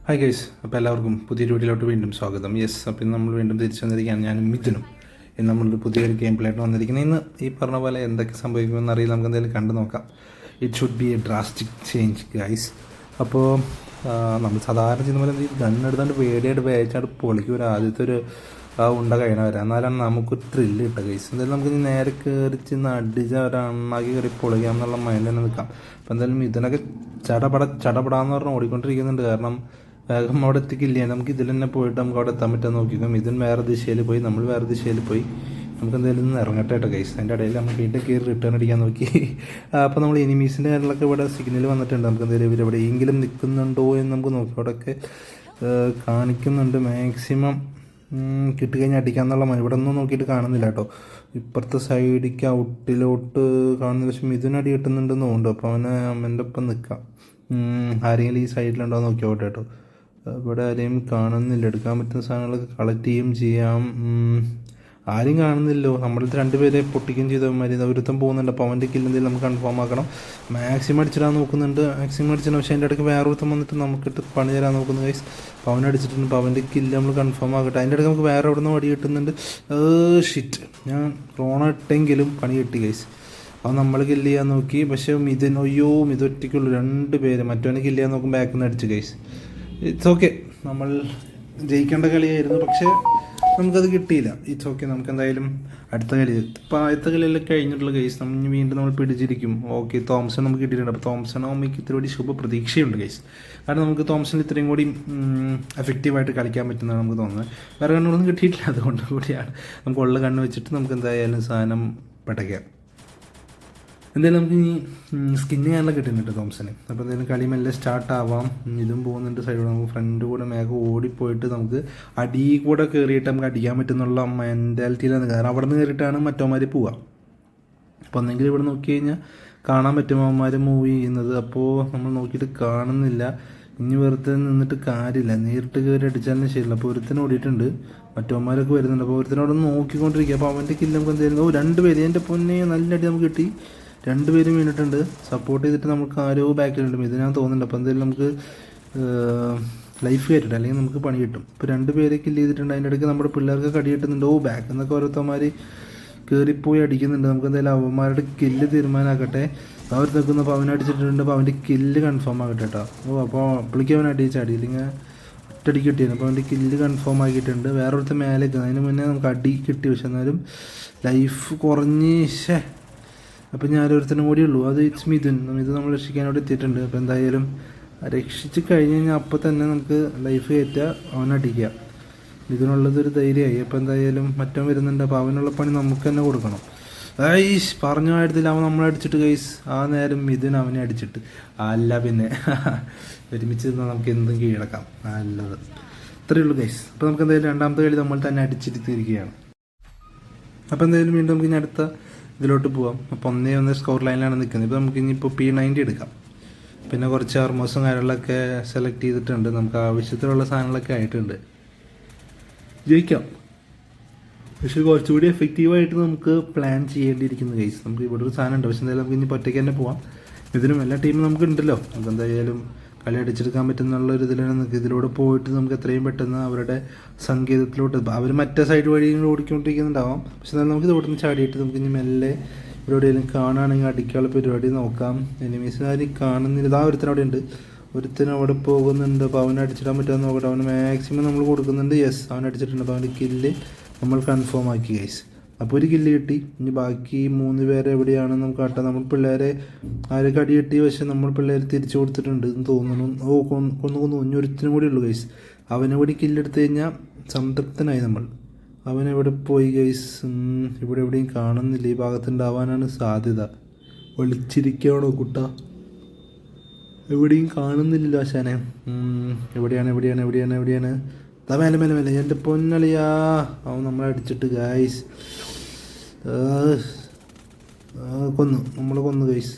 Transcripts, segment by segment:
Hi guys, അപ്പോൾ എല്ലാവർക്കും പുതിയൊരു വീഡിയോയിലോട്ട് വീണ്ടും സ്വാഗതം. അപ്പോൾ ഇന്ന് നമ്മൾ വീണ്ടും തിരിച്ചു വന്നിരിക്കുകയാണ്. ഞാനും മിഥുനും ഇന്ന് നമ്മളൊരു പുതിയൊരു ഗെയിം പ്ലേ ആയിട്ട് വന്നിരിക്കുന്നത്. ഇന്ന് ഈ പറഞ്ഞ പോലെ എന്തൊക്കെ സംഭവിക്കുമെന്ന് അറിയില്ല, നമുക്ക് എന്തെങ്കിലും കണ്ടു നോക്കാം. It should be A drastic change guys. അപ്പോൾ നമ്മൾ സാധാരണ ചെയ്യുന്ന പോലെ ഗണ്ണെടുത്താണ്ട് പേടിയായിട്ട് വേച്ചാണ്ട് പൊളിക്കും ഒരു ആദ്യത്തെ ഒരു ഉണ്ട കഴിയണ വരാം, എന്നാലാണ് നമുക്ക് ത്രില്ല് കിട്ടുക ഗൈസ്. എന്തായാലും നമുക്ക് ഇനി നേരെ കയറി ചെന്ന് അടിച്ച ഒരെണ്ണാക്കി കയറി പൊളിക്കാം എന്നുള്ള മൈൻഡ് തന്നെ നിൽക്കാം. അപ്പോൾ എന്തായാലും ഇതിനൊക്കെ ചടപടാന്ന് പറഞ്ഞ് ഓടിക്കൊണ്ടിരിക്കുന്നുണ്ട്. കാരണം വേഗം അവിടെ എത്തിക്കില്ല, നമുക്ക് ഇതിൽ തന്നെ പോയിട്ട് നമുക്ക് അവിടെ എത്താൻ പറ്റാൻ നോക്കിക്കും. ഇതിന് വേറെ ദിശയിൽ പോയി, നമ്മൾ വേറെ ദിശയിൽ പോയി, നമുക്ക് എന്തായാലും ഒന്ന് ഇറങ്ങട്ടെ കേട്ടോ ഗൈസ്. അതിൻ്റെ ഇടയിൽ നമുക്ക് വീണ്ടും കയറി റിട്ടേൺ അടിക്കാൻ നോക്കി. അപ്പോൾ നമ്മൾ എനിമീസിൻ്റെ കാര്യങ്ങളൊക്കെ ഇവിടെ സിഗ്നൽ വന്നിട്ടുണ്ട്. നമുക്ക് എന്തായാലും ഇവരെവിടെയെങ്കിലും നിൽക്കുന്നുണ്ടോ എന്ന് നമുക്ക് നോക്കി. അവിടെയൊക്കെ കാണിക്കുന്നുണ്ട്. മാക്സിമം കിട്ടിക്കഴിഞ്ഞാൽ അടിക്കാന്നുള്ള മതി. ഇവിടെ ഒന്നും നോക്കിയിട്ട് കാണുന്നില്ല കേട്ടോ. ഇപ്പുറത്തെ സൈഡിലേക്ക് ഔട്ടിലോട്ട് കാണുന്നില്ല, പക്ഷെ ഇതിനടി കിട്ടുന്നുണ്ടെന്ന് തോന്നുന്നു. അപ്പോൾ അവന് അമ്മൻ്റെ ഒപ്പം നിൽക്കാം. ആരെങ്കിലും ഈ സൈഡിലുണ്ടോ നോക്കിയോട്ടെ കേട്ടോ. ഇവിടെ ആരെയും കാണുന്നില്ല. എടുക്കാൻ പറ്റുന്ന സാധനങ്ങളൊക്കെ കളക്ട് ചെയ്യുകയും ചെയ്യാം. ആരും കാണുന്നില്ലോ. നമ്മളടുത്ത് രണ്ടുപേരെ പൊട്ടിക്കുകയും ചെയ്തവന്മാർ ഒരുത്തം പോകുന്നുണ്ട്. അപ്പോൾ അവൻ്റെ കില്ല് എന്തെങ്കിലും നമുക്ക് കൺഫേം ആക്കണം. മാക്സിമം അടിച്ചിടാൻ നോക്കുന്നുണ്ട്. മാക്സിമം അടിച്ചിട്ട് പക്ഷേ അതിൻ്റെ ഇടയ്ക്ക് വേറെ ഒരുത്തം വന്നിട്ട് നമുക്കിട്ട് പണി തരാൻ നോക്കുന്നു ഗൈസ്. അപ്പോൾ അവനടിച്ചിട്ടുണ്ട്. അപ്പോൾ അവൻ്റെ കില്ല് നമ്മൾ കൺഫേം ആക്കട്ടെ. അതിൻ്റെ ഇടയ്ക്ക് നമുക്ക് വേറെ എവിടെ നിന്ന് വടി കിട്ടുന്നുണ്ട്. ഷിറ്റ്, ഞാൻ റോണ ഇട്ടെങ്കിലും പണി കിട്ടി ഗൈസ്. അവൻ നമ്മൾ കില്ല് ചെയ്യാൻ നോക്കി, പക്ഷേ മിത് ഒറ്റയ്ക്കുള്ളൂ. രണ്ട് പേര് മറ്റവനെ കില്ല് ചെയ്യാൻ നോക്കും, ബാക്കിൽ നിന്ന് അടിച്ച് ഗൈസ്. ഇറ്റ്സ് ഓക്കെ, നമ്മൾ ജയിക്കേണ്ട കളിയായിരുന്നു, പക്ഷേ നമുക്കത് കിട്ടിയില്ല. ഇറ്റ്സ് ഓക്കെ, നമുക്ക് എന്തായാലും അടുത്ത കളി. ഇപ്പോൾ ആദ്യത്തെ കളിയെല്ലാം കഴിഞ്ഞിട്ടുള്ള ഗൈസ്. നമ്മൾ വീണ്ടും നമ്മൾ പിടിച്ചിരിക്കും. ഓക്കെ, തോംസൺ നമുക്ക് കിട്ടിയിട്ടുണ്ട്. അപ്പോൾ തോംസൺ ആകുമ്പോൾ ഇത്തിരി കൂടി ശുഭ പ്രതീക്ഷയുണ്ട് ഗൈസ്. കാരണം നമുക്ക് തോംസൺ ഇത്രയും കൂടി എഫക്റ്റീവായിട്ട് കളിക്കാൻ പറ്റുന്നതാണ് നമുക്ക് തോന്നുന്നത്. വേറെ കണ്ണൊന്നും കിട്ടിയിട്ടില്ല, അതുകൊണ്ട് കൂടിയാണ്. നമുക്ക് ഉള്ള കണ്ണ് വെച്ചിട്ട് നമുക്ക് എന്തായാലും സാധനം പടയ്ക്കാം. എന്തായാലും നമുക്ക് ഇനി സ്കിന്ന് ചെയ്യാനുള്ള കിട്ടുന്നുണ്ട് തോംസന്. അപ്പോൾ എന്തായാലും കളി മെല്ലെ സ്റ്റാർട്ട് ആവാം. ഇതും പോകുന്നുണ്ട് സൈഡിൽ. നമുക്ക് ഫ്രണ്ട് കൂടെ മേഘം ഓടിപ്പോയിട്ട് നമുക്ക് അടി കൂടെ കയറിയിട്ട് നമുക്ക് അടിക്കാൻ പറ്റുന്നുള്ള മെൻറ്റാലിറ്റിയിലാണ്. കാരണം അവിടെ നിന്ന് കയറിയിട്ടാണ് മറ്റവന്മാർ പോവുക. അപ്പോൾ ഒന്നെങ്കിൽ ഇവിടെ നോക്കി കഴിഞ്ഞാൽ കാണാൻ പറ്റും അവന്മാർ മൂവ് ചെയ്യുന്നത്. അപ്പോൾ നമ്മൾ നോക്കിയിട്ട് കാണുന്നില്ല. ഇനി വെറുതെ നിന്നിട്ട് കാര്യമില്ല, നേരിട്ട് കയറി അടിച്ചാലും ശരിയില്ല. അപ്പോൾ ഒരുത്തനെ ഓടിയിട്ടുണ്ട്, മറ്റവന്മാരൊക്കെ വരുന്നുണ്ട്. അപ്പോൾ ഒരുത്തനോട് നോക്കിക്കൊണ്ടിരിക്കുക. അപ്പോൾ അവൻ്റെ കില്ല് നമുക്ക് എന്തായിരുന്നു രണ്ട് പേര്. എൻ്റെ പൊന്നെ നല്ല അടി നമുക്ക് കിട്ടി. രണ്ടുപേരും വീണിട്ടുണ്ട്. സപ്പോർട്ട് ചെയ്തിട്ട് നമുക്ക് ആരോ ബാക്കിലുണ്ട്. ഇത് ഞാൻ തോന്നുന്നുണ്ട്. അപ്പോൾ എന്തായാലും നമുക്ക് ലൈഫ് കയറ്റിട്ട് അല്ലെങ്കിൽ നമുക്ക് പണി കിട്ടും. ഇപ്പോൾ രണ്ട് പേരെ കില്ല് ചെയ്തിട്ടുണ്ട്. അതിൻ്റെ ഇടയ്ക്ക് നമ്മുടെ പിള്ളേർക്ക് കടി കിട്ടുന്നുണ്ട്. ബാക്കിൽ നിന്നൊക്കെ ഓരോരുത്തന്മാർ കയറിപ്പോയി അടിക്കുന്നുണ്ട്. നമുക്ക് എന്തായാലും അവന്മാരുടെ കില്ല് തീരുമാനമാക്കട്ടെ. അവർ നിൽക്കുന്നപ്പോൾ അവനടിച്ചിട്ടുണ്ട്. അപ്പോൾ അവൻ്റെ കില്ല് കൺഫേം ആകട്ടെ കേട്ടോ. അപ്പോൾ അപ്പോഴേക്കും അവൻ അടിയിച്ച് അടിയില്ലെങ്കിൽ ഒറ്റടി കിട്ടിയിരുന്നു. അപ്പോൾ അവൻ്റെ കില്ല് കൺഫേം ആക്കിയിട്ടുണ്ട്. വേറൊരുത്ത മേലെ നിൽക്കുന്നത്. അതിന് മുന്നേ നമുക്ക് അടി കിട്ടി, പക്ഷെ എന്നാലും ലൈഫ് കുറഞ്ഞ് അപ്പം ഞാനൊരുത്തനും കൂടിയുള്ളൂ. അത് ഇറ്റ്സ് മിഥുൻ. ഇത് നമ്മൾ രക്ഷിക്കാനോട് എത്തിയിട്ടുണ്ട്. അപ്പോൾ എന്തായാലും രക്ഷിച്ച് കഴിഞ്ഞ് കഴിഞ്ഞാൽ അപ്പോൾ തന്നെ നമുക്ക് ലൈഫ് കയറ്റുക, അവനടിക്കുക. ഇതിനുള്ളതൊരു ധൈര്യമായി. അപ്പോൾ എന്തായാലും മറ്റവൻ വരുന്നുണ്ട്. അപ്പോൾ അവനുള്ള പണി നമുക്ക് തന്നെ കൊടുക്കണം. പറഞ്ഞ കാര്യത്തിൽ അവൻ നമ്മളടിച്ചിട്ട് ഗൈസ്. ആ നേരം മിഥുൻ അവനെ അടിച്ചിട്ട് അല്ല പിന്നെ ഒരുമിച്ച് നിന്നാൽ നമുക്ക് എന്തും കീഴടക്കാം. നല്ലത് ഇത്രയേ ഉള്ളൂ ഗൈസ്. അപ്പോൾ നമുക്ക് എന്തായാലും രണ്ടാമത്തെ കളി നമ്മൾ തന്നെ അടിച്ചിരിക്കുകയാണ്. അപ്പോൾ എന്തായാലും വീണ്ടും നമുക്ക് ഇനി അടുത്ത ഇതിലോട്ട് പോവാം. അപ്പോൾ 1-1 സ്കോർ ലൈനിലാണ് നിൽക്കുന്നത്. ഇപ്പോൾ നമുക്ക് ഇനിയിപ്പോൾ P90 എടുക്കാം. പിന്നെ കുറച്ച് ആർമോസും കാര്യങ്ങളൊക്കെ സെലക്ട് ചെയ്തിട്ടുണ്ട്. നമുക്ക് ആവശ്യത്തിലുള്ള സാധനങ്ങളൊക്കെ ആയിട്ടുണ്ട്. ജയിക്കാം, പക്ഷേ കുറച്ചുകൂടി എഫക്റ്റീവായിട്ട് നമുക്ക് പ്ലാൻ ചെയ്യേണ്ടിയിരിക്കുന്നു ഗൈസ്. നമുക്ക് ഇവിടെ ഒരു സാധനം ഉണ്ട്, പക്ഷേ എന്തായാലും നമുക്ക് ഇനി ഒറ്റയ്ക്ക് തന്നെ പോവാം. ഇതിനും എല്ലാ ടീമും നമുക്ക് ഉണ്ടല്ലോ. നമുക്ക് എന്തായാലും കളി അടിച്ചെടുക്കാൻ പറ്റുന്നുള്ളൊരു ഇതിലാണ് നമുക്ക്. ഇതിലൂടെ പോയിട്ട് നമുക്ക് എത്രയും പെട്ടെന്ന് അവരുടെ സങ്കേതത്തിലോട്ട് അവർ മറ്റേ സൈഡ് വഴി ഓടിക്കൊണ്ടിരിക്കുന്നുണ്ടാവാം. പക്ഷെ എന്നാലും നമുക്ക് ഇവിടെ നിന്ന് ചാടിയിട്ട് നമുക്ക് ഇനി മെല്ലെ ഇവിടെ എവിടെയെങ്കിലും കാണുകയാണെങ്കിൽ അടിക്കാനുള്ള പരിപാടി നോക്കാം. എനിമീസിനാരും കാണുന്നില്ല. ഇതാ ഒരുത്തനവിടെ ഉണ്ട്. ഒരുത്തൻ അവിടെ പോകുന്നുണ്ട്. അപ്പോൾ അവനെ അടിച്ചിടാൻ പറ്റുമെന്ന് നോക്കട്ടെ. അവന് മാക്സിമം നമ്മൾ കൊടുക്കുന്നുണ്ട്. യെസ്, അവൻ അടിച്ചിട്ടുണ്ട്. അപ്പോൾ അവൻ്റെ കില്ല് നമ്മൾ കൺഫേം ആക്കി ഗൈസ്. അപ്പോൾ ഒരു കില്ല് കിട്ടി. ഇനി ബാക്കി 3 പേരെ എവിടെയാണെന്ന് നമുക്ക് കാട്ടാം. നമ്മൾ പിള്ളേരെ ആരൊക്കെ അടി കിട്ടി, പക്ഷെ നമ്മൾ പിള്ളേർ തിരിച്ചു കൊടുത്തിട്ടുണ്ട് എന്ന് തോന്നുന്നു. കൊന്നു ഒരുത്തിനും കൂടി ഉള്ളൂ ഗൈസ്. അവനെ കൂടി കില്ലെടുത്ത് കഴിഞ്ഞാൽ സംതൃപ്തനായി നമ്മൾ. അവനെവിടെ പോയി ഗൈസ്? ഇവിടെ എവിടെയും കാണുന്നില്ല. ഈ ഭാഗത്തുണ്ടാവാനാണ് സാധ്യത. ഒളിച്ചിരിക്കണോ കുട്ട? എവിടെയും കാണുന്നില്ല ആശാനെ. എവിടെയാണ്? അതാ മേലെ എൻ്റെ പൊന്നളിയാ. അവൻ നമ്മളെ അടിച്ചിട്ട് ഗൈസ് കൊന്നു ഗൈസ്.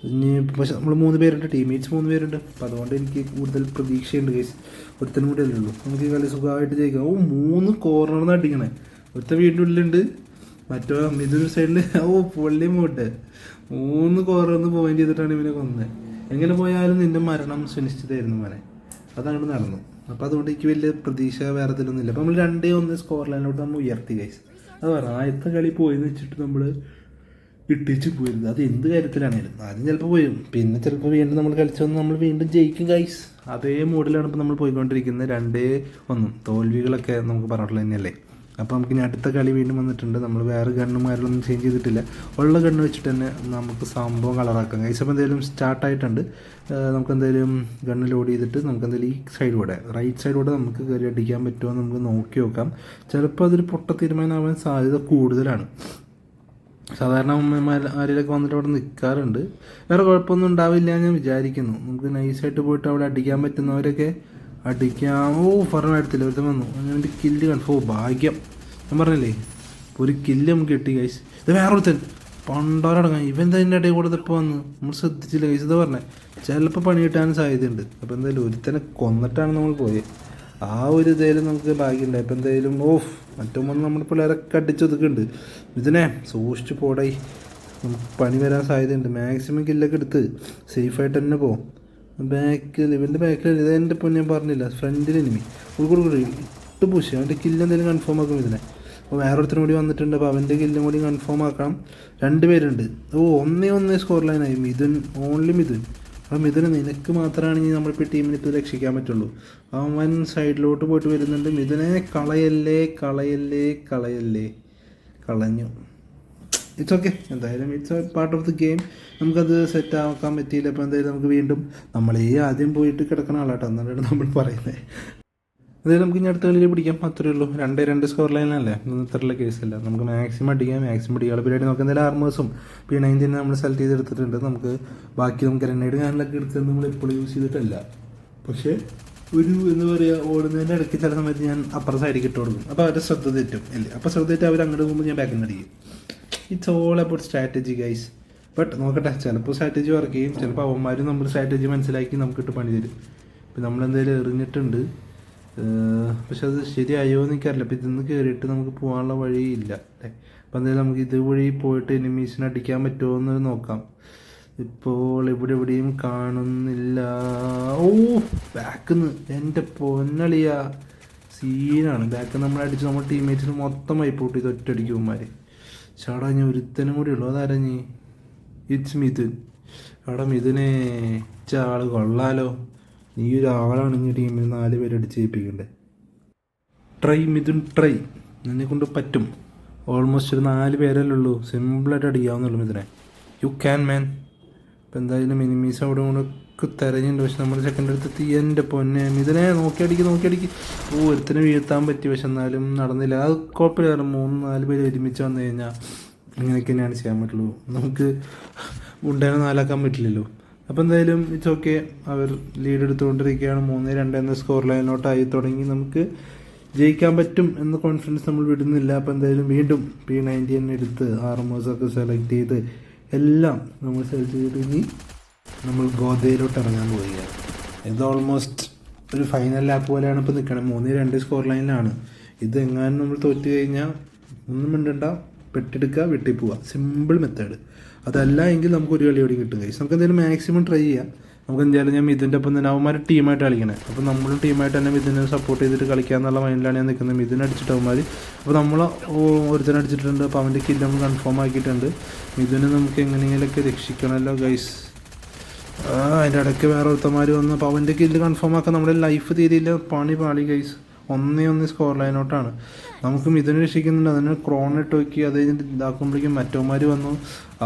ഇനി പക്ഷെ നമ്മൾ 3 പേരുണ്ട്, ടീമേറ്റ്സ് 3 പേരുണ്ട്. അപ്പം അതുകൊണ്ട് എനിക്ക് കൂടുതൽ പ്രതീക്ഷയുണ്ട് ഗൈസ്. ഒരുത്തനും കൂടെ അല്ലേ ഉള്ളൂ. നമുക്ക് ഈ കളി സുഖമായിട്ട് ജയിക്കാം. 3 കോർണറിൽ അടിക്കണേ. ഒരുത്ത വീടിൻ്റെ ഉള്ളിലുണ്ട്, മറ്റോ ഇതൊരു സൈഡിൽ. പൊള്ളി പോട്ടെ. 3 കോർണറിൽ നിന്ന് പോയിന്റ് ചെയ്തിട്ടാണ് ഇവനെ കൊന്നത്. എങ്ങനെ പോയാലും നിന്റെ മരണം സുനിശ്ചിതമായിരുന്നു മോനെ. അതങ്ങനെ നടന്നു. അപ്പോൾ അതുകൊണ്ട് എനിക്ക് വലിയ പ്രതീക്ഷ വേറെ ഇതിലൊന്നുമില്ല. അപ്പോൾ നമ്മൾ 2-1 സ്കോർ ലൈനിലോട്ട് നമ്മൾ ഉയർത്തി ഗൈസ്. അത് പറയാം, ആദ്യത്തെ കളി പോയെന്ന് വെച്ചിട്ട് നമ്മൾ ഇട്ടിച്ച് പോയിരുന്നു. അത് എന്ത് കാര്യത്തിലാണെങ്കിലും ആദ്യം ചിലപ്പോൾ പോയും, പിന്നെ ചിലപ്പോൾ വീണ്ടും നമ്മൾ കളിച്ചു വന്ന് നമ്മൾ വീണ്ടും ജയിക്കും ഗൈസ്. അതേ മോഡിലാണ് ഇപ്പോൾ നമ്മൾ പോയിക്കൊണ്ടിരിക്കുന്നത്. 2-1 തോൽവികളൊക്കെ നമുക്ക് പറഞ്ഞിട്ടുള്ളത് തന്നെയല്ലേ. അപ്പോൾ നമുക്ക് ഇനി അടുത്ത കളി വീണ്ടും വന്നിട്ടുണ്ട്. നമ്മൾ വേറെ ഗണ്ണുമാരിലൊന്നും ചേഞ്ച് ചെയ്തിട്ടില്ല, ഉള്ള ഗണ്ണ് വെച്ചിട്ട് തന്നെ നമുക്ക് സംഭവം കളറാക്കാം ഗൈസ്. അപ്പോൾ എന്തെങ്കിലും സ്റ്റാർട്ടായിട്ടുണ്ട്. നമുക്ക് എന്തെങ്കിലും ഗണ്ണ് ലോഡ് ചെയ്തിട്ട് നമുക്ക് എന്തെങ്കിലും ഈ സൈഡിലൂടെ റൈറ്റ് സൈഡിലൂടെ നമുക്ക് കയറി അടിക്കാൻ പറ്റുമോ എന്ന് നമുക്ക് നോക്കി നോക്കാം. ചിലപ്പോൾ അതൊരു പൊട്ട തീരുമാനമാവാൻ സാധ്യത കൂടുതലാണ്. സാധാരണ ആരെയൊക്കെ വന്നിട്ട് അവിടെ നിൽക്കാറുണ്ട്. വേറെ കുഴപ്പമൊന്നും ഉണ്ടാവില്ല ഞാൻ വിചാരിക്കുന്നു. നമുക്ക് നൈസായിട്ട് പോയിട്ട് അവിടെ അടിക്കാൻ പറ്റുന്നവരൊക്കെ അടിക്കാം. പറഞ്ഞ എടുത്തില്ല, ഒരുത്തം വന്നു. അങ്ങനെ കില്ല് കൺഫേം. ഭാഗ്യം, ഞാൻ പറഞ്ഞില്ലേ ഒരു കില്ല് നമുക്ക് കിട്ടി ഗൈസ്. ഇത് വേറെ ഒരുത്തൻ പണ്ടോരടങ്ങാം. ഇവൻ എന്താ ഇതിൻ്റെ ഇടയിൽ കൂടെ ഇപ്പോൾ വന്ന് നമ്മൾ ശ്രദ്ധിച്ചില്ല ഗൈസ്. ഇതാ പറഞ്ഞത് ചിലപ്പോൾ പണി കിട്ടാനും സാധ്യതയുണ്ട്. അപ്പോൾ എന്തായാലും ഒരുത്തനെ കൊന്നിട്ടാണ് നമ്മൾ പോയത്. ആ ഒരു ഇതേലും നമുക്ക് ഭാഗ്യമുണ്ടായി. അപ്പോൾ എന്തായാലും മറ്റൊന്നും നമ്മുടെ പിള്ളേരൊക്കെ അടിച്ചൊതുക്കുന്നുണ്ട്. ഇതിനെ സൂക്ഷിച്ച് പോടായി, നമുക്ക് പണി വരാൻ സാധ്യതയുണ്ട്. മാക്സിമം കില്ലൊക്കെ എടുത്ത് സേഫായിട്ട് തന്നെ പോകും. ബാക്കിൽ ഇവൻ്റെ ബാക്കിൽ ഇതെൻ്റെ ഇപ്പോൾ ഞാൻ പറഞ്ഞില്ല, ഫ്രണ്ടിൽ എനിമി കൊടുക്കും ഇട്ട് പൂശി അവൻ്റെ കില്ല് എന്തെങ്കിലും കൺഫേം ആക്കും ഇതിനെ. അപ്പോൾ വേറൊരുത്തരും കൂടി വന്നിട്ടുണ്ട്. അപ്പോൾ അവൻ്റെ കില്ലും കൂടി കൺഫേം ആക്കണം. 2 പേരുണ്ട്. 1-1 സ്കോർ ലൈനായി. മിഥുൻ, ഓൺലി മിഥുൻ. അപ്പോൾ മിഥുന് നിനക്ക് മാത്രമാണെങ്കിൽ നമ്മളിപ്പോൾ ടീമിന് ഇപ്പോൾ രക്ഷിക്കാൻ പറ്റുള്ളൂ. അവൻ സൈഡിലോട്ട് പോയിട്ട് വരുന്നുണ്ട്. മിഥുനെ കളയല്ലേ കളയല്ലേ കളയല്ലേ, കളഞ്ഞു. ഇറ്റ്സ് ഓക്കെ, എന്തായാലും it's A part of the game. നമുക്കത് സെറ്റ് ആക്കാൻ പറ്റിയില്ല. അപ്പോൾ എന്തായാലും നമുക്ക് വീണ്ടും നമ്മളീ ആദ്യം പോയിട്ട് കിടക്കണ ആളാട്ടോ, എന്നാണ് നമ്മൾ പറയുന്നത്. അതായത് നമുക്ക് ഇനി അടുത്ത കളിയിൽ പിടിക്കാം, അത്രയേ ഉള്ളൂ. 2-2 സ്കോർ ലൈനല്ലേ, ഇത്രയുള്ള കേസല്ല. നമുക്ക് മാക്സിമം അടിക്കാം. പരിപാടി നമുക്ക് എന്തായാലും ആർമേഴ്സും P90 നമ്മൾ സെലക്ട് ചെയ്തെടുത്തിട്ടുണ്ട്. നമുക്ക് ബാക്കി നമുക്ക് ഗ്രനേഡ് കാനലൊക്കെ എടുത്തത് നമ്മൾ എപ്പോഴും യൂസ് ചെയ്തിട്ടല്ല. പക്ഷേ ഒരു എന്താ പറയുക, ഓടുന്നതിൻ്റെ ഇടയ്ക്ക് ചില സമയത്ത് ഞാൻ അപ്പുറം സൈഡിൽ ഇട്ട് കൊടുക്കും. അപ്പോൾ അവരുടെ ശ്രദ്ധ തെറ്റും അല്ലേ. അപ്പോൾ ശ്രദ്ധ തെറ്റും, അവർ അങ്ങോട്ട് പോകുമ്പോൾ ഞാൻ ബാക്കിൽ നിന്ന് അടിക്കും. It's all about strategy guys. But നോക്കട്ടെ, ചിലപ്പോൾ സ്ട്രാറ്റജി വർക്ക് ചെയ്യും, ചിലപ്പോൾ അവന്മാരും നമ്മുടെ സ്ട്രാറ്റജി മനസ്സിലാക്കി നമുക്കിട്ട് പണി തരും. ഇപ്പം നമ്മളെന്തായാലും എറിഞ്ഞിട്ടുണ്ട്, പക്ഷെ അത് ശരിയായോ എന്ന് എനിക്കറിയില്ല. അപ്പോൾ ഇതിന്ന് കയറിയിട്ട് നമുക്ക് പോകാനുള്ള വഴിയില്ല അല്ലേ. അപ്പോൾ എന്തായാലും നമുക്ക് ഇതുവഴി പോയിട്ട് എനിമീസിനെ അടിക്കാൻ പറ്റുമോ എന്ന് നോക്കാം. ഇപ്പോൾ എവിടെയും കാണുന്നില്ല. ബാക്കിന്ന് എൻ്റെ പൊന്നളിയ സീനാണ്. ബാക്കിൽ നമ്മളടിച്ച് നമ്മുടെ ടീംമേറ്റ്സിന് മൊത്തം വൈപ്പോട്ട് ചെയ്ത് ഒറ്റയടിക്കുമാർ. ചാടാഞ്ഞ ഒരുത്തനും കൂടി ഉള്ളൂ, അതറിഞ്ഞ് ഇറ്റ്സ് മിഥുൻ. അവിടെ മിഥുനെ ആള് കൊള്ളാലോ. നീ ഒരാളാണെങ്കിൽ ടീമിൽ 4 പേര് അടിച്ച് ജയിപ്പിക്കണ്ടേ. ട്രൈ മിഥുൻ ട്രൈ, നിന്നെ കൊണ്ട് പറ്റും. ഓൾമോസ്റ്റ് ഒരു 4 പേരല്ലേ ഉള്ളൂ, സിമ്പിളായിട്ട് അടിക്കാവുന്നുള്ളൂ മിഥുനെ. യു ക്യാൻ മാൻ. ഇപ്പം എന്തായാലും എനിമീസ് അവിടെ കൊണ്ടൊക്കെ തിരഞ്ഞിട്ടുണ്ട്. പക്ഷെ നമ്മുടെ സെക്കൻഡ് അടുത്ത് എൻ്റെ പൊന്നെ മിഥുനെ നോക്കി അടിക്ക്. ഒരുത്തിനെ വീഴ്ത്താൻ പറ്റി, പക്ഷെ എന്നാലും നടന്നില്ല. അത് കുഴപ്പമില്ല, 3-4 പേര് ഒരുമിച്ച് വന്നു കഴിഞ്ഞാൽ ഇങ്ങനെയൊക്കെ തന്നെയാണ് ചെയ്യാൻ പറ്റുള്ളൂ. നമുക്ക് ഉണ്ടേനെ 4 പറ്റില്ലല്ലോ. അപ്പോൾ എന്തായാലും ഇറ്റ്സ് ഓക്കെ. അവർ ലീഡ് എടുത്തുകൊണ്ടിരിക്കുകയാണ്. 3-2 എന്ന സ്കോർ ലൈനിലോട്ടായി തുടങ്ങി. നമുക്ക് ജയിക്കാൻ പറ്റും എന്ന കോൺഫിഡൻസ് നമ്മൾ വിടുന്നില്ല. അപ്പോൾ എന്തായാലും വീണ്ടും P90 എടുത്ത് ആർമേഴ്സൊക്കെ സെലക്ട് ചെയ്ത് എല്ലാം നമ്മൾ സെലക്ട് ചെയ്തിട്ട് ഇനി നമ്മൾ ഗോദയിലോട്ട് ഇറങ്ങാൻ പോവുകയാണ്. ഇത് ഓൾമോസ്റ്റ് ഒരു ഫൈനൽ ലാപ്പ് പോലെയാണ് ഇപ്പോൾ നിൽക്കണം. 3-2 സ്കോർ ലൈനിലാണ്. ഇത് എങ്ങാനും നമ്മൾ തോറ്റു കഴിഞ്ഞാൽ ഒന്നും മിണ്ടണ്ട, പെട്ടെടുക്കുക, വെട്ടി പോവുക. Simple method. അതല്ല എങ്കിൽ നമുക്ക് ഒരു കളി കൂടി കിട്ടും ഗൈസ്. നമുക്ക് എന്തായാലും മാക്സിമം ട്രൈ ചെയ്യാം. നമുക്ക് എന്തായാലും ഞാൻ ഇതിൻ്റെ ഒപ്പം തന്നെ അവന്മാർ ടീമായിട്ട് കളിക്കണേ. അപ്പോൾ നമ്മളും ടീമായിട്ട് തന്നെ ഇതിനെ സപ്പോർട്ട് ചെയ്തിട്ട് കളിക്കാന്നുള്ള മൈൻഡിലാണ് ഞാൻ നിൽക്കുന്നത്. ഇതിനടിച്ചിട്ട് അവന്മാർ, അപ്പോൾ നമ്മൾ ഒരുത്തനടിച്ചിട്ടുണ്ട്. അപ്പോൾ അവൻ്റെ കില്ല് നമ്മൾ കൺഫേം ആക്കിയിട്ടുണ്ട്. ഇതിനെ നമുക്ക് എങ്ങനെയെങ്കിലൊക്കെ രക്ഷിക്കണമല്ലോ ഗൈസ്. അതിൻ്റെ ഇടയ്ക്ക് വേറെ ഒരുത്തന്മാർ വന്നു. അപ്പോൾ അവൻ്റെ കില്ല് കൺഫേം ആക്കാൻ നമ്മുടെ ലൈഫ് തീരെയില്ല. പാളി ഗൈസ്. 1-1 സ്കോർ ലൈനോട്ടാണ്. നമുക്ക് ഇതിനെ രക്ഷിക്കുന്നുണ്ട്. അതിന് ക്രോണിട്ട് നോക്കി അത് കഴിഞ്ഞിട്ട് ഇതാക്കുമ്പോഴേക്കും മറ്റവന്മാർ വന്നു.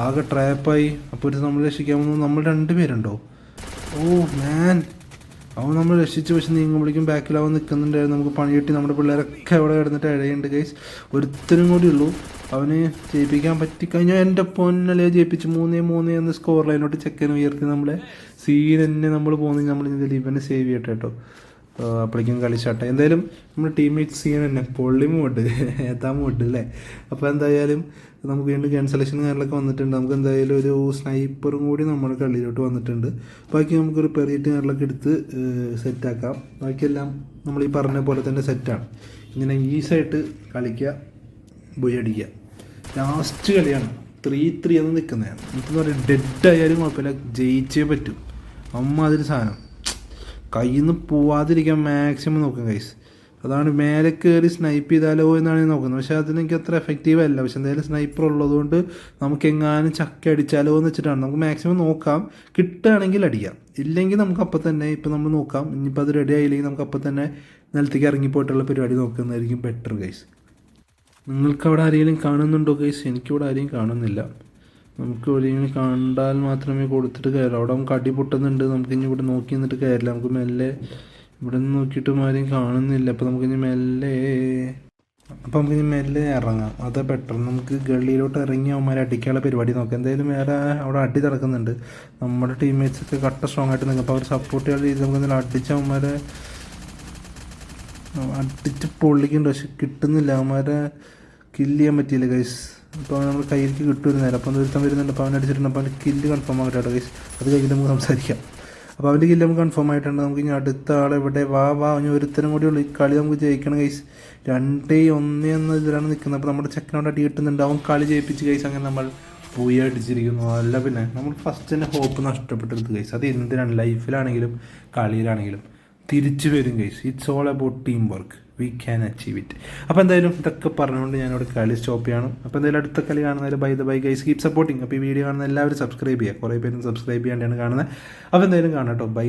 ആകെ ട്രാപ്പായി. അപ്പോൾ ഒരു നമ്മൾ രക്ഷിക്കാൻ വന്നു. നമ്മൾ 2 പേരുണ്ടോ? മാൻ, അവൻ നമ്മൾ രക്ഷിച്ച് പക്ഷെ നീങ്ങുമ്പോഴേക്കും ബാക്കിലാവൻ നിൽക്കുന്നുണ്ടായിരുന്നു. നമുക്ക് പണി കിട്ടി. നമ്മുടെ പിള്ളേരൊക്കെ അവിടെ കിടന്നിട്ട് ഇഴയുണ്ട് ഗൈസ്. ഒരുത്തരും കൂടി ഉള്ളൂ. അവന് ജയിപ്പിക്കാൻ പറ്റിക്കഴിഞ്ഞാൽ എൻ്റെ പൊന്നലെ ജയിപ്പിച്ച് 3-3 എന്ന സ്കോർ ലൈനോട്ട് ചെക്കൻ ഉയർത്തി നമ്മളെ സീൻ തന്നെ നമ്മൾ പോകുന്നത്. നമ്മൾ ഇതിൽ ഇവനെ സേവ് ചെയ്യട്ടെ കേട്ടോ. അപ്പോഴേക്കും കളിച്ചാട്ടെ. എന്തായാലും നമ്മുടെ ടീംമേറ്റ് സീൻ തന്നെ പൊള്ളിമുണ്ട്, ഏത്താമുണ്ട് അല്ലേ. അപ്പോൾ എന്തായാലും നമുക്ക് വീണ്ടും ക്യാൻസലേഷൻ കാര്യങ്ങളൊക്കെ വന്നിട്ടുണ്ട്. നമുക്ക് എന്തായാലും ഒരു സ്നൈപ്പറും കൂടി നമ്മുടെ കളിയിലോട്ട് വന്നിട്ടുണ്ട്. ബാക്കി നമുക്കൊരു പെറിയിട്ട് കാര്യങ്ങളൊക്കെ എടുത്ത് സെറ്റാക്കാം. ബാക്കിയെല്ലാം നമ്മൾ ഈ പറഞ്ഞ പോലെ തന്നെ സെറ്റാണ്. ഇങ്ങനെ ഈസായിട്ട് കളിക്കുക, ബോയ് അടിക്കുക. ലാസ്റ്റ് കളിയാണ് 3-3 എന്ന് നിൽക്കുന്നതാണ്. എനിക്കെന്ന് പറയുന്നത് ഡെഡ് ആയാലും കുഴപ്പമില്ല, ജയിച്ചേ പറ്റും. അതിന് സാധനം കയ്യിൽ നിന്ന് പോവാതിരിക്കാൻ മാക്സിമം നോക്കും ഗൈസ്. അതാണ് മേലെ കയറി സ്നൈപ്പ് ചെയ്താലോ എന്നാണ് ഞാൻ നോക്കുന്നത്. പക്ഷേ അതിനെനിക്ക് അത്ര എഫക്റ്റീവ് അല്ല. പക്ഷെ എന്തായാലും സ്നൈപ്പർ ഉള്ളതുകൊണ്ട് നമുക്ക് എങ്ങാനും ചക്ക അടിച്ചാലോ എന്ന് വെച്ചിട്ടാണ്. നമുക്ക് മാക്സിമം നോക്കാം, കിട്ടുകയാണെങ്കിൽ അടിക്കാം, ഇല്ലെങ്കിൽ നമുക്ക് അപ്പം തന്നെ ഇപ്പം നമ്മൾ നോക്കാം. ഇനിയിപ്പോൾ അത് റെഡി ആയില്ലെങ്കിൽ നമുക്ക് അപ്പം തന്നെ നിലത്തേക്ക് ഇറങ്ങിപ്പോയിട്ടുള്ള പരിപാടി നോക്കുന്നതായിരിക്കും ബെറ്റർ ഗൈസ്. നിങ്ങൾക്ക് അവിടെ ആരെങ്കിലും കാണുന്നുണ്ടോ ഗൈസ്? എനിക്കിവിടെ ആരെയും കാണുന്നില്ല. നമുക്ക് എവിടെയെങ്കിലും കണ്ടാൽ മാത്രമേ കൊടുത്തിട്ട് കയറാം. അവിടെ നമുക്ക് അടി പൊട്ടുന്നുണ്ട്. നമുക്ക് ഇനി ഇവിടെ നോക്കി നിന്നിട്ട് കയറില്ല. നമുക്ക് മെല്ലെ ഇവിടെ നിന്ന് നോക്കിയിട്ടും ആരെയും കാണുന്നില്ല. അപ്പോൾ നമുക്കിനി മെല്ലെ ഇറങ്ങാം. അതാ ബെറ്റർ. നമുക്ക് ഗള്ളിയിലോട്ട് ഇറങ്ങി അവന്മാരെ അടിക്കാനുള്ള പരിപാടി നോക്കാം. എന്തായാലും വേറെ അവിടെ അടി നടക്കുന്നുണ്ട്. നമ്മുടെ ടീംമേറ്റ്സൊക്കെ കട്ട സ്ട്രോങ് ആയിട്ട് നിൽക്കും. അപ്പോൾ അവർ സപ്പോർട്ട് ചെയ്യാൻ രീതി നമുക്ക് എന്തെങ്കിലും അടിച്ച് അവന്മാരെ അടിച്ച് പൊള്ളിക്കുന്നുണ്ട്. പക്ഷെ കിട്ടുന്നില്ല, അവന്മാരെ കില്ല് ചെയ്യാൻ പറ്റിയില്ല ഗൈസ്. അപ്പോൾ നമ്മൾ കയ്യിലേക്ക് കിട്ടും നേരം. അപ്പോൾ ഒരുത്തം വരുന്നുണ്ട്. അപ്പോൾ അവൻ അടിച്ചിട്ടുണ്ട്. അപ്പോൾ അവൻ്റെ കില്ല് കൺഫേം ആകട്ടെ ഗൈസ്. അത് കഴിഞ്ഞിട്ട് നമുക്ക് സംസാരിക്കാം. അപ്പോൾ അവൻ്റെ കില്ല് നമുക്ക് കൺഫേം ആയിട്ടുണ്ട്. നമുക്ക് ഇനി അടുത്ത ആളെവിടെ വാ ഇനി ഒരുത്തരം കൂടി ഉള്ളൂ. ഈ കളി നമുക്ക് ജയിക്കണം ഗൈസ്. 2-1 എന്ന ഇതിലാണ് നിൽക്കുന്നത്. അപ്പോൾ നമ്മുടെ ചെക്കനോട് അടി കിട്ടുന്നുണ്ട്. അവൻ കളി ജയിപ്പിച്ച് ഗൈസ്. അങ്ങനെ നമ്മൾ പോയി അടിച്ചിരിക്കുന്നു. അല്ല പിന്നെ നമ്മൾ ഫസ്റ്റ് തന്നെ ഹോപ്പ് നഷ്ടപ്പെട്ടെടുത്ത് ഗൈസ്. അത് എന്തിനാണ്, ലൈഫിലാണെങ്കിലും കളിയിലാണെങ്കിലും തിരിച്ചു വരും guys. It's all about team work. We can achieve it. അപ്പോൾ എന്തായാലും ഇതൊക്കെ പറഞ്ഞുകൊണ്ട് ഞാനിവിടെ കളി സ്റ്റോപ്പ് ചെയ്യണം. അപ്പോൾ എന്തായാലും അടുത്ത കളി കാണുന്നതിൽ ബൈ ഗൈസ്, കീപ് സപ്പോർട്ടിങ്. അപ്പോൾ ഈ വീഡിയോ കാണുന്ന എല്ലാവരും സബ്സ്ക്രൈബ് ചെയ്യുക. കുറേ പേരും സബ്സ്ക്രൈബ് ചെയ്യാണ്ടാണ് കാണുന്നത്. അപ്പോൾ എന്തായാലും കാണാം കേട്ടോ. ബൈ.